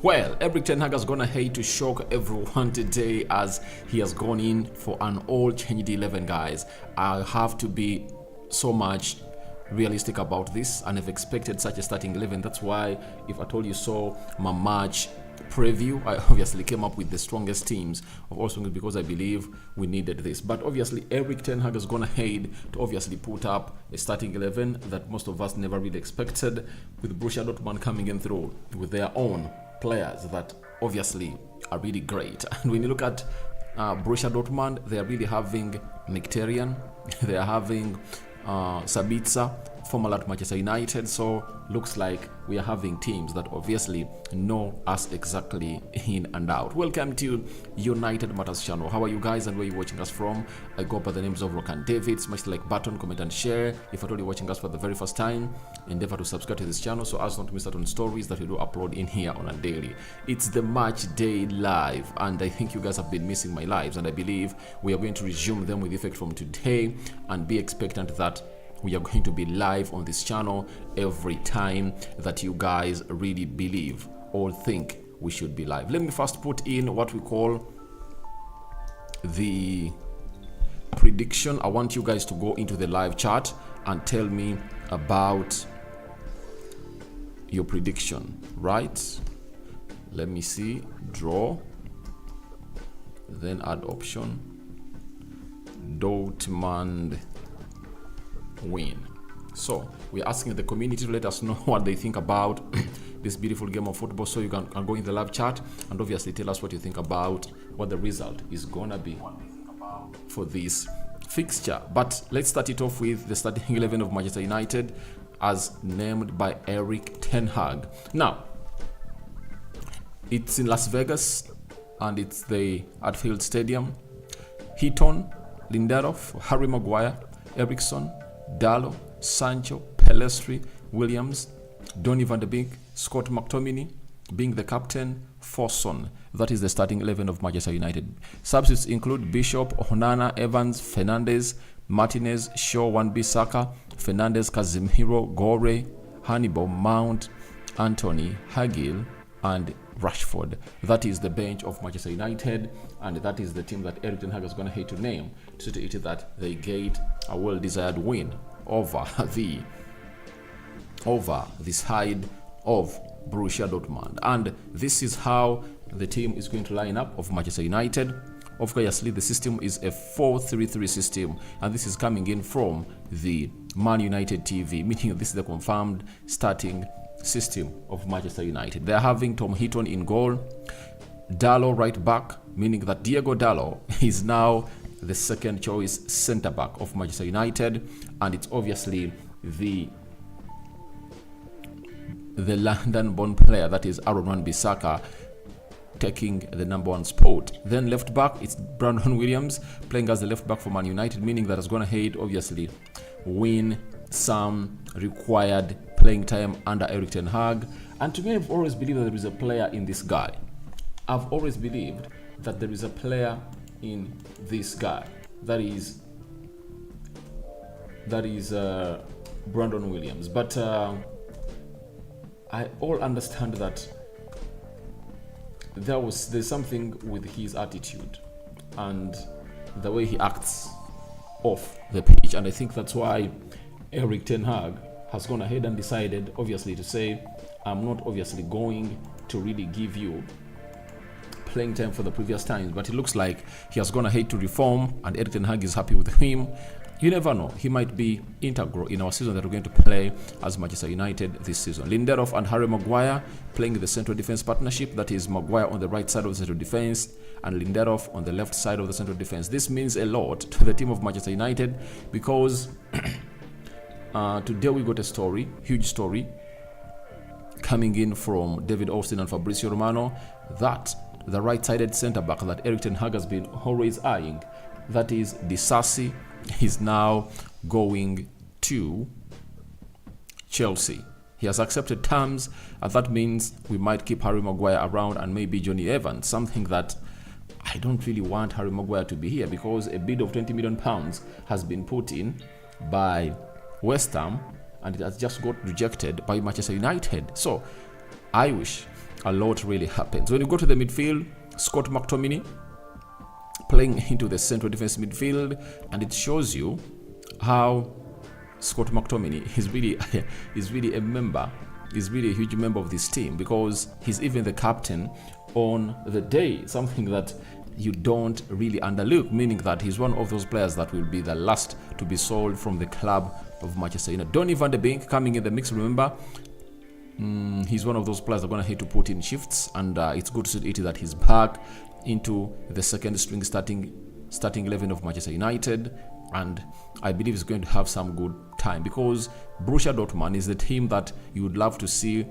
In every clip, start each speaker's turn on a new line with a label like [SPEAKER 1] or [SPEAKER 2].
[SPEAKER 1] Well, Eric Ten Hag has gone ahead to shock everyone today as he has gone in for an all-changed 11, guys. I have to be so much realistic about this, and I've expected such a starting 11. That's why, if at all you saw my match preview, I obviously came up with the strongest teams of all strongest because I believe we needed this. But obviously, Eric Ten Hag has gone ahead to obviously put up a starting 11 that most of us never really expected, with Borussia Dortmund coming in through with their own players that obviously are really great. And when you look at Borussia Dortmund, they are really having Mkhitaryan, they are having Sabitzer, former at Manchester United. So looks like we are having teams that obviously know us exactly in and out. Welcome to United Matters channel. How are you guys and where are you watching us from? I go by the names of Rock and David. Smash the like button, comment and share. If at all you're watching us for the very first time, endeavor to subscribe to this channel so as not to miss out on stories that we do upload in here on a daily. It's the match day live, and I think you guys have been missing my lives, and I believe we are going to resume them with effect from today, and be expectant that we are going to be live on this channel every time that you guys really believe or think we should be live. Let me first put in what we call the prediction. I want you guys to go into the live chat and tell me about your prediction, right? Let me see. Draw, then add option. Dortmund win. So we're asking the community to let us know what they think about this beautiful game of football. So you can go in the live chat and obviously tell us what you think about what the result is gonna be for this fixture. But let's start it off with the starting 11 of Manchester United as named by Eric Ten Hag. Now it's in Las Vegas and it's the Anfield Stadium. Heaton, Lindelof, Harry Maguire, Eriksson, Dalot, Sancho, Pelestri, Williams, Donny van de Beek, Scott McTominay being the captain, Fosun. That is the starting 11 of Manchester United. Substitutes include Bishop, Onana, Evans, Fernandes, Martinez, Shaw, Wan-Bissaka, Fernandes, Casemiro, Gore, Hannibal, Mount, Anthony, Hagil, and Rashford. That is the bench of Manchester United, and that is the team that Eric Ten Hag is going to hate to name to see to it that they get a well-desired win over the side of Borussia Dortmund. And this is how the team is going to line up of Manchester United. Obviously, the system is a 4-3-3 system, and this is coming in from the Man United TV, meaning this is the confirmed starting system of Manchester United. They are having Tom Heaton in goal, Dalot right back, meaning that Diego Dalot is now the second choice center back of Manchester United, and it's obviously the London-born player, that is Aaron Wan-Bissaka, taking the number 1 spot. Then left back, it's Brandon Williams playing as the left back for Man United, meaning that it's going to obviously win some required playing time under Eric Ten Hag. And to me, I've always believed that there is a player in this guy. I've always believed that there is a player in this guy. That is Brandon Williams. But I all understand that there's something with his attitude and the way he acts off the pitch, and I think that's why Eric Ten Hag has gone ahead and decided obviously to say, I'm not obviously going to really give you playing time for the previous times, but it looks like he has gone ahead to reform, and Eric Ten Hag is happy with him. You never know, he might be integral in our season that we're going to play as Manchester United this season. Lindelof and Harry Maguire playing the central defense partnership, that is Maguire on the right side of the central defense and Lindelof on the left side of the central defense. This means a lot to the team of Manchester United because today we got a story, huge story, coming in from David Austin and Fabrizio Romano, that the right-sided centre-back that Eric Ten Hag has been always eyeing, that is Disasi, is now going to Chelsea. He has accepted terms, and that means we might keep Harry Maguire around and maybe Johnny Evans, something that I don't really want Harry Maguire to be here because a bid of £20 million has been put in by West Ham and it has just got rejected by Manchester United. So I wish a lot really happens. When you go to the midfield, Scott McTominay playing into the central defense midfield, and it shows you how Scott McTominay is really a member, is really a huge member of this team, because he's even the captain on the day, something that you don't really underlook, meaning that he's one of those players that will be the last to be sold from the club of Manchester United. Donny van de Beek coming in the mix, remember, he's one of those players that are going to hate to put in shifts, and it's good to see that he's back into the second string starting 11 of Manchester United, and I believe he's going to have some good time, because Borussia Dortmund is the team that you would love to see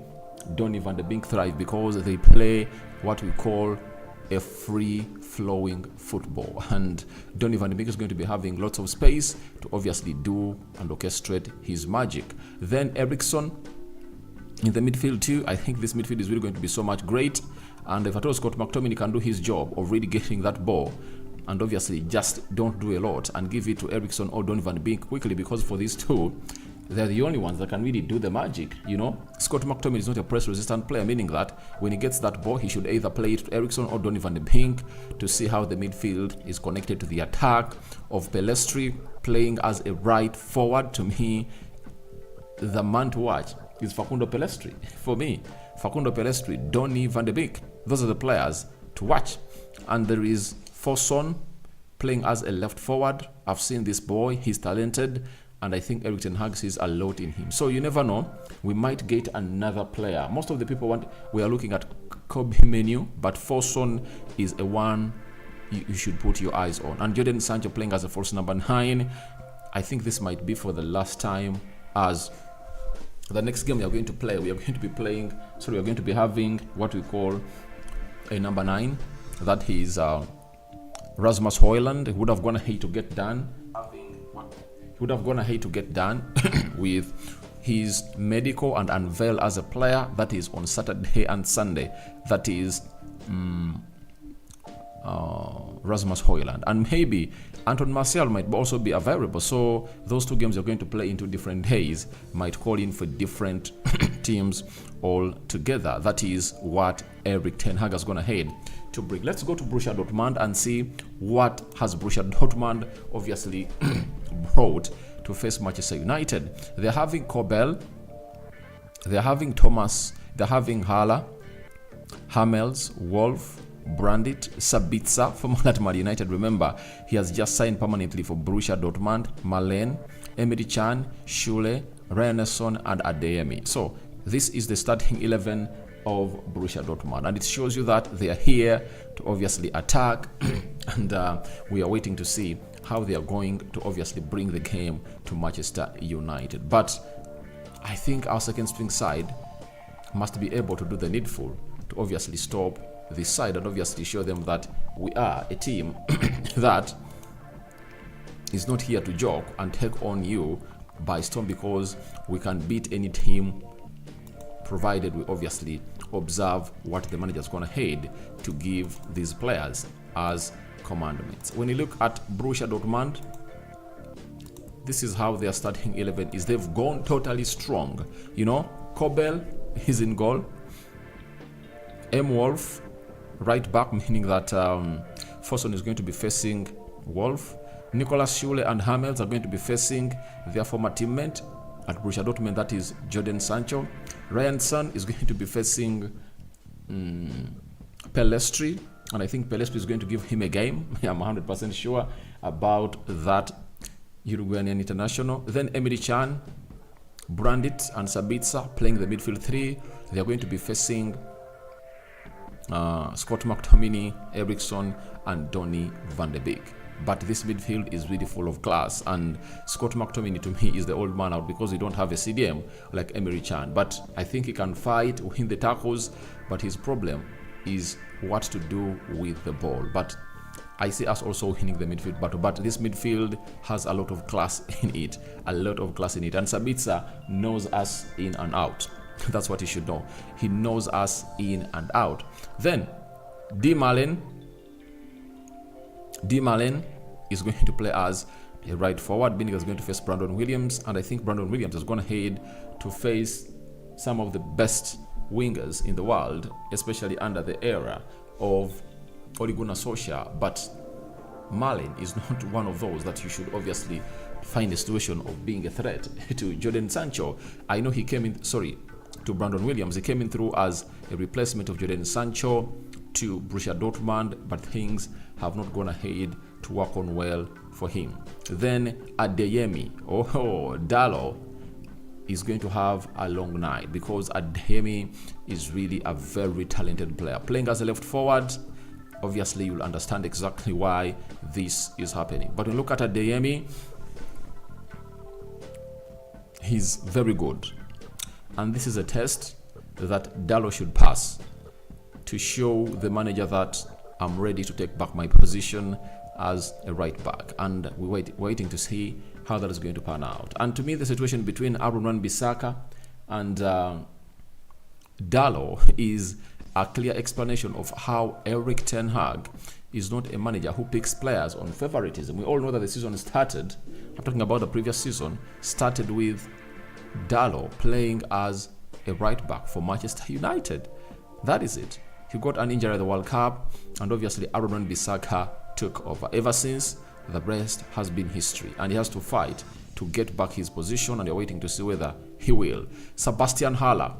[SPEAKER 1] Donny van de Beek thrive, because they play what we call a free-flowing football, and Donny van de Beek is going to be having lots of space to obviously do and orchestrate his magic. Then Eriksen in the midfield too. I think this midfield is really going to be so much great, and if at all Scott McTominay can do his job of really getting that ball, and obviously just don't do a lot and give it to Eriksen or Donny van de Beek quickly, because for these two, they're the only ones that can really do the magic, you know. Scott McTominay is not a press-resistant player, meaning that when he gets that ball, he should either play it to Eriksen or Donny van de Beek to see how the midfield is connected to the attack of Pelestri playing as a right forward. To me, the man to watch is Facundo Pelestri. For me, Facundo Pelestri, Donny van de Beek, those are the players to watch. And there is Fosun playing as a left forward. I've seen this boy, he's talented, and I think Erik ten Hag sees a lot in him. So you never know, we might get another player. Most of the people we are looking at Kobe Menu, but Fosun is a one you should put your eyes on. And Jadon Sancho playing as a false number 9. I think this might be for the last time, as the next game we are going to play, we are going to be having what we call a number 9. That is Rasmus Højlund. He would have gone ahead to get done. With his medical and unveil as a player. That is on Saturday and Sunday. That is Rasmus Højlund, and maybe Anton Martial might also be available. So those two games are going to play into different days, might call in for different teams all together. That is what Erik ten Hag is going to head to bring. Let's go to Borussia Dortmund and see what has Borussia Dortmund obviously brought to face Manchester United. They're having Kobel, they're having Thomas, they're having Haller, Hamels, Wolf, Brandit, Sabitzer, former Man United. Remember, he has just signed permanently for Borussia Dortmund. Malen, Emre Can, Schule, Ryan and Adeyemi. So this is the starting 11 of Borussia Dortmund, and it shows you that they are here to obviously attack and we are waiting to see how they are going to obviously bring the game to Manchester United. But I think our second string side must be able to do the needful to obviously stop this side and obviously show them that we are a team that is not here to joke and take on you by storm, because we can beat any team provided we obviously observe what the manager is going to head to give these players as commandments. When you look at Borussia Dortmund, this is how their starting 11 is. They've gone totally strong. You know, Kobel is in goal. M. Wolf, right back, meaning that Fosun is going to be facing Wolf. Nicolas Schule and Hamels are going to be facing their former teammate at Borussia Dortmund, that is Jadon Sancho. Ryan Son is going to be facing Pelestri, and I think Pelestri is going to give him a game. I'm 100% sure about that Uruguayan international. Then Emre Can, Brandit and Sabitzer playing the midfield 3. They are going to be facing Scott McTominay, Eriksen and Donny van de Beek. But this midfield is really full of class, and Scott McTominay to me is the old man out because we don't have a CDM like Emre Can. But I think he can fight, win the tackles, but his problem is what to do with the ball. But I see us also winning the midfield battle, but this midfield has a lot of class in it, and Sabitzer knows us in and out. That's what he should know. He knows us in and out. Then D. Malen is going to play as a right forward. Binniger is going to face Brandon Williams, and I think Brandon Williams is going to head to face some of the best wingers in the world, especially under the era of Ole Gunnar Solskjaer, but Marlin is not one of those that you should obviously find a situation of being a threat to Jadon Sancho. I know he came in, to Brandon Williams. He came in through as a replacement of Jadon Sancho to Borussia Dortmund, but things have not gone ahead to work on well for him. Then Adeyemi, Dalo is going to have a long night because Adeyemi is really a very talented player. Playing as a left forward, obviously you'll understand exactly why this is happening. But when you look at Adeyemi, he's very good. And this is a test that Dalo should pass to show the manager that I'm ready to take back my position as a right back. And we're waiting to see how that is going to pan out. And to me, the situation between Aaron Wan-Bissaka and Dalo is a clear explanation of how Erik ten Hag is not a manager who picks players on favoritism. We all know that the season started, I'm talking about the previous season, started with Dalo playing as a right back for Manchester United. That is it. He got an injury at the World Cup, and obviously Aaron Wan-Bissaka took over. Ever since, the rest has been history, and he has to fight to get back his position, and you're waiting to see whether he will. Sebastian Haller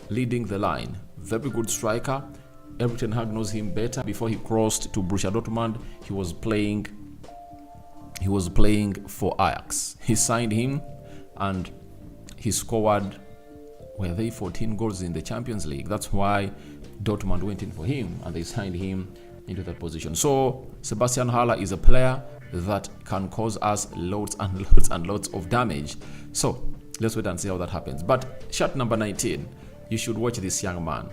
[SPEAKER 1] leading the line. Very good striker. Erik ten Hag knows him better. Before he crossed to Borussia Dortmund, he was playing for Ajax. He signed him, and he scored 14 goals in the Champions League. That's why Dortmund went in for him, and they signed him into that position. So Sebastian Haller is a player that can cause us loads and loads and loads of damage. So let's wait and see how that happens. But shot number 19, you should watch this young man.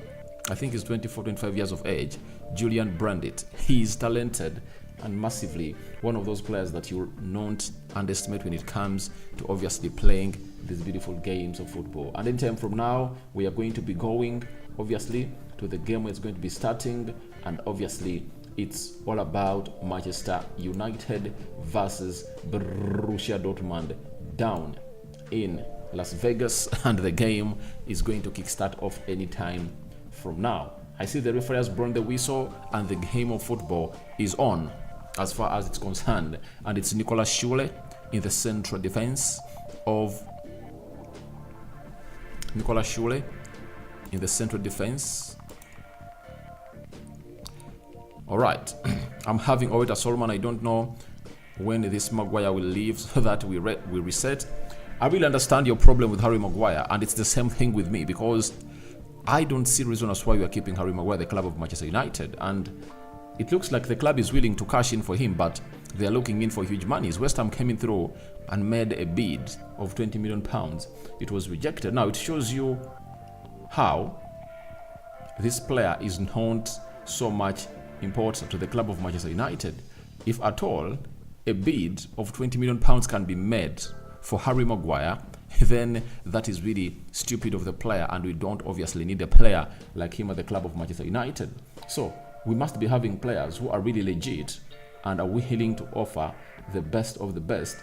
[SPEAKER 1] I think he's 24, 25 years of age. Julian Brandt. He is talented and massively one of those players that you'll not underestimate when it comes to obviously playing these beautiful games of football. And in time from now, we are going to be going obviously to the game where it's going to be starting, and obviously it's all about Manchester United versus Borussia Dortmund down in Las Vegas, and the game is going to kickstart off anytime from now. I see the referee has blown the whistle and the game of football is on as far as it's concerned, and it's Nicolas Schule in the central defense of All right, I'm having Oweta Solomon. I don't know when this Maguire will leave so that we reset. I really understand your problem with Harry Maguire, and it's the same thing with me, because I don't see reason as why we are keeping Harry Maguire the club of Manchester United, and it looks like the club is willing to cash in for him, but they are looking in for huge monies. West Ham came in through and made a bid of £20 million. It was rejected. Now it shows you how this player is not so much important to the club of Manchester United. If at all a bid of £20 million can be made for Harry Maguire, then that is really stupid of the player, and we don't obviously need a player like him at the club of Manchester United. So we must be having players who are really legit and are willing to offer the best of the best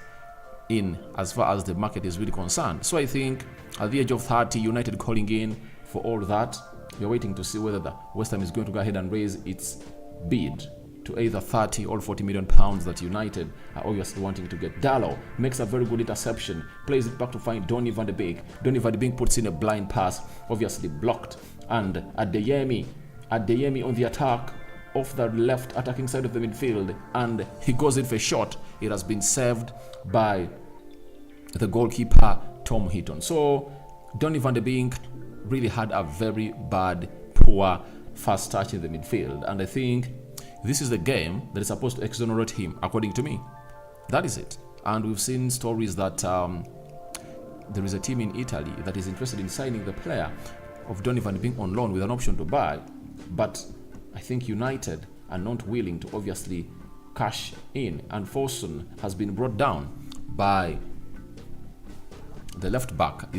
[SPEAKER 1] in as far as the market is really concerned. So I think at the age of 30, United calling in for all that, we're waiting to see whether the West Ham is going to go ahead and raise its bid to either 30 or 40 million pounds that United are obviously wanting to get. Dalo makes a very good interception, plays it back to find Donny van de Beek. Donny van de Beek puts in a blind pass, obviously blocked, and Adeyemi on the attack off the left attacking side of the midfield, and he goes in for a shot. It has been saved by the goalkeeper Tom Heaton. So Donny van de Beek really had a very bad, poor first touch in the midfield, and I think this is the game that is supposed to exonerate him, according to me. That is it. And we've seen stories that there is a team in Italy that is interested in signing the player of Donny van de Beek on loan with an option to buy, but I think United are not willing to obviously cash in, and Fosun has been brought down by the left back.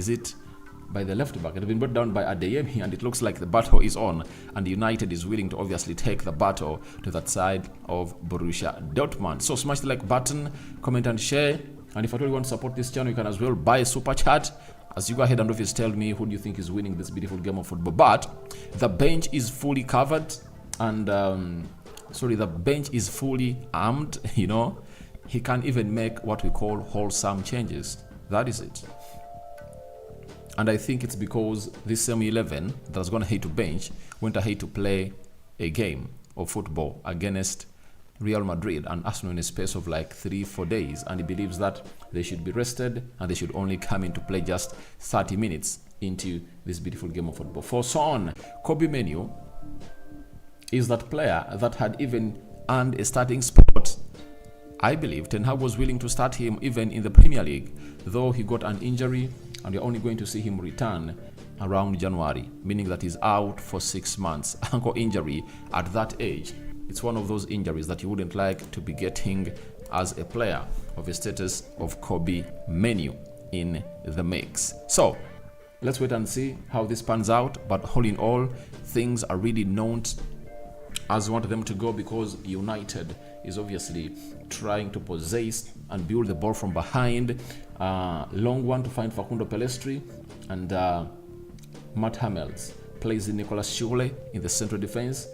[SPEAKER 1] By the left back. It has been brought down by Adeyemi, and it looks like the battle is on, and United is willing to obviously take the battle to that side of Borussia Dortmund. So smash the like button, comment and share, and if at all you want to support this channel, you can as well buy a super chat as you go ahead and obviously tell me who do you think is winning this beautiful game of football. But the bench is fully covered, and the bench is fully armed. He can even make what we call wholesome changes. That is it. And I think it's because this same 11 that's going to hate to bench went ahead to play a game of football against Real Madrid and Arsenal in a space of like 3-4 days, and he believes that they should be rested and they should only come into play just 30 minutes into this beautiful game of football. For Son, Kobe Menu is that player that had even earned a starting spot. I believe Ten Hag was willing to start him even in the Premier League, though he got an injury and you're only going to see him return around January, meaning that he's out for 6 months. Ankle injury at that age, it's one of those injuries that you wouldn't like to be getting as a player of a status of Kobe Menu in the mix. So let's wait and see how this pans out. But all in all, things are really not as we want them to go, because United is obviously trying to possess and build the ball from behind. Long one to find Facundo Pellistri, and Matt Hummels plays in Nicolas Schule in the central defense.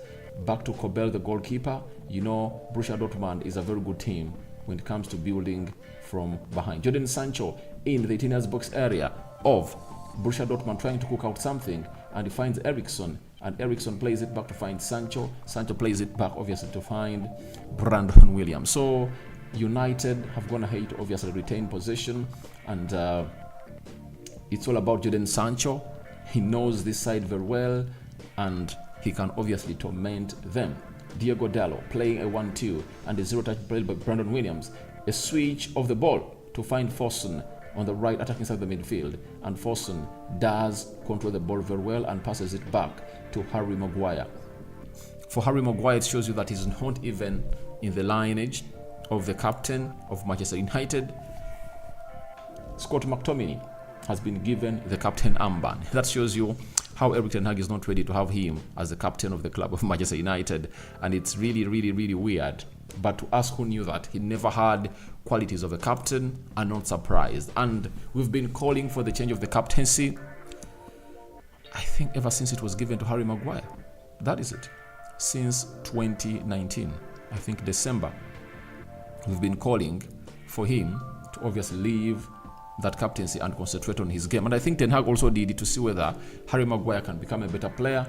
[SPEAKER 1] Back to Kobel, the goalkeeper. Borussia Dortmund is a very good team when it comes to building from behind. Jadon Sancho in the 18 box area of Borussia Dortmund trying to cook out something, and he finds Eriksson, and Eriksson plays it back to find Sancho. Sancho plays it back obviously to find Brandon Williams. So United have gone ahead to obviously retain possession, and it's all about Jadon Sancho. He knows this side very well, and he can obviously torment them. Diego Dallo playing a 1-2 and a 0-touch play by Brandon Williams. A switch of the ball to find Fosun on the right attacking side of the midfield, and Fosun does control the ball very well and passes it back to Harry Maguire. For Harry Maguire, it shows you that he's not even in the lineage of the captain of Manchester United. Scott McTominay has been given the captain armband. That shows you how Erik ten Hag is not ready to have him as the captain of the club of Manchester United, and it's really, really, really weird. But to us who knew that he never had qualities of a captain are not surprised. And we've been calling for the change of the captaincy, I think, ever since it was given to Harry Maguire. That is it. Since 2019, I think December, we've been calling for him to obviously leave that captaincy and concentrate on his game. And I think Ten Hag also did it to see whether Harry Maguire can become a better player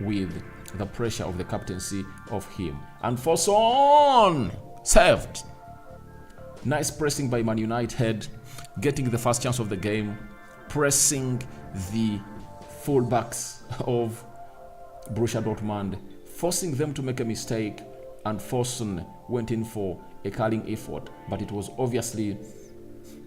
[SPEAKER 1] with the pressure of the captaincy of him. And Fosun saved. Nice pressing by Man United, getting the first chance of the game, pressing the fullbacks of Borussia Dortmund, forcing them to make a mistake, and Fosun went in for a curling effort, but it was obviously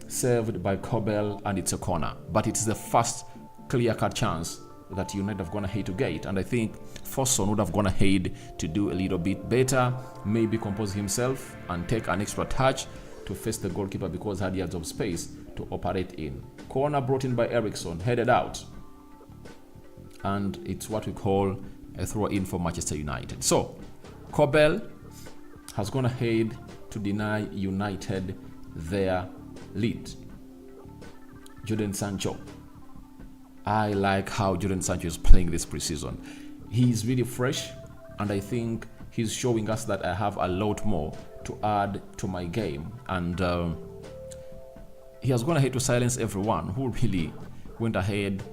[SPEAKER 1] saved by Kobel, and it's a corner. But it's the first clear-cut chance that United have gone ahead to get, and I think Fosun would have gone ahead to do a little bit better, maybe compose himself and take an extra touch to face the goalkeeper, because he had yards of space to operate in. Corner brought in by Eriksson, headed out, and it's what we call a throw-in for Manchester United. So Kobel has gone ahead to deny United their lead. Jadon Sancho. I like how Jadon Sancho is playing this preseason. He's really fresh, and I think he's showing us that I have a lot more to add to my game. And he has gone ahead to silence everyone who really went ahead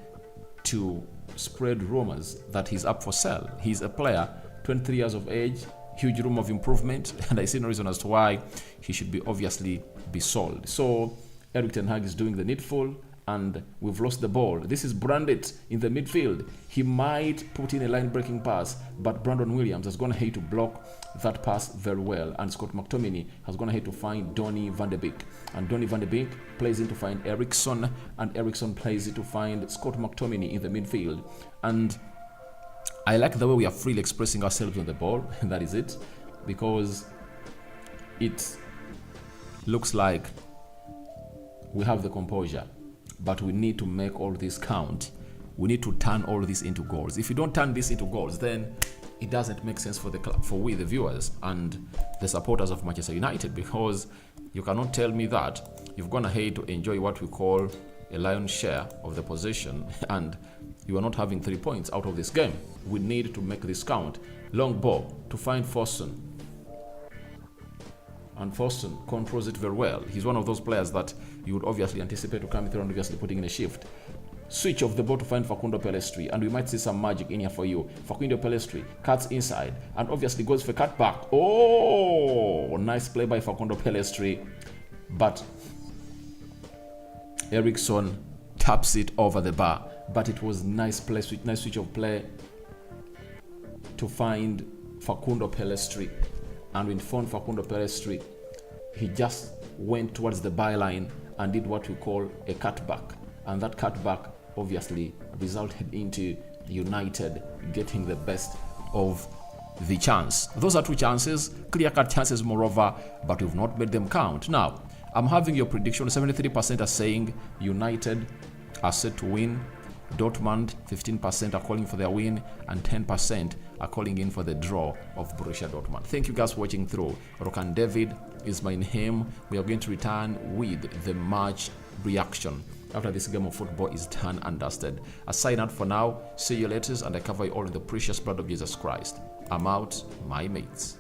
[SPEAKER 1] to spread rumors that he's up for sale. He's a player, 23 years of age, huge room of improvement, and I see no reason as to why he should be obviously be sold. So Erik ten Hag is doing the needful, and we've lost the ball. This is Brandt in the midfield. He might put in a line-breaking pass, but Brandon Williams has gone ahead to block that pass very well, and Scott McTominay has gone ahead to find Donny van de Beek, and Donny van de Beek plays in to find Eriksson, and Eriksson plays it to find Scott McTominay in the midfield. And I like the way we are freely expressing ourselves on the ball, and that is it, because it looks like we have the composure, but we need to make all this count. We need to turn all this into goals. If you don't turn this into goals, then it doesn't make sense for the club, for we, the viewers and the supporters of Manchester United, because you cannot tell me that you've gone ahead to enjoy what we call a lion's share of the possession, and you are not having 3 points out of this game. We need to make this count. Long ball to find Fosun. And Fosun controls it very well. He's one of those players that you would obviously anticipate to come through and obviously putting in a shift. Switch of the ball to find Facundo Pellistri, and we might see some magic in here for you. Facundo Pellistri cuts inside and obviously goes for cutback. Oh, nice play by Facundo Pellistri, but Eriksson taps it over the bar. But it was nice play, nice switch of play to find Facundo Pellistri. And when found Facundo Pellistri, he just went towards the byline and did what we call a cutback. And that cutback obviously resulted into United getting the best of the chance. Those are 2 chances, clear-cut chances moreover, but we've not made them count. Now, I'm having your prediction. 73% are saying United are set to win. Dortmund, 15% are calling for their win, and 10% are calling in for the draw of Borussia Dortmund. Thank you guys for watching through. Rokan David is my name. We are going to return with the match reaction after this game of football is done and dusted. I sign out for now. See you later, and I cover you all in the precious blood of Jesus Christ. I'm out, my mates.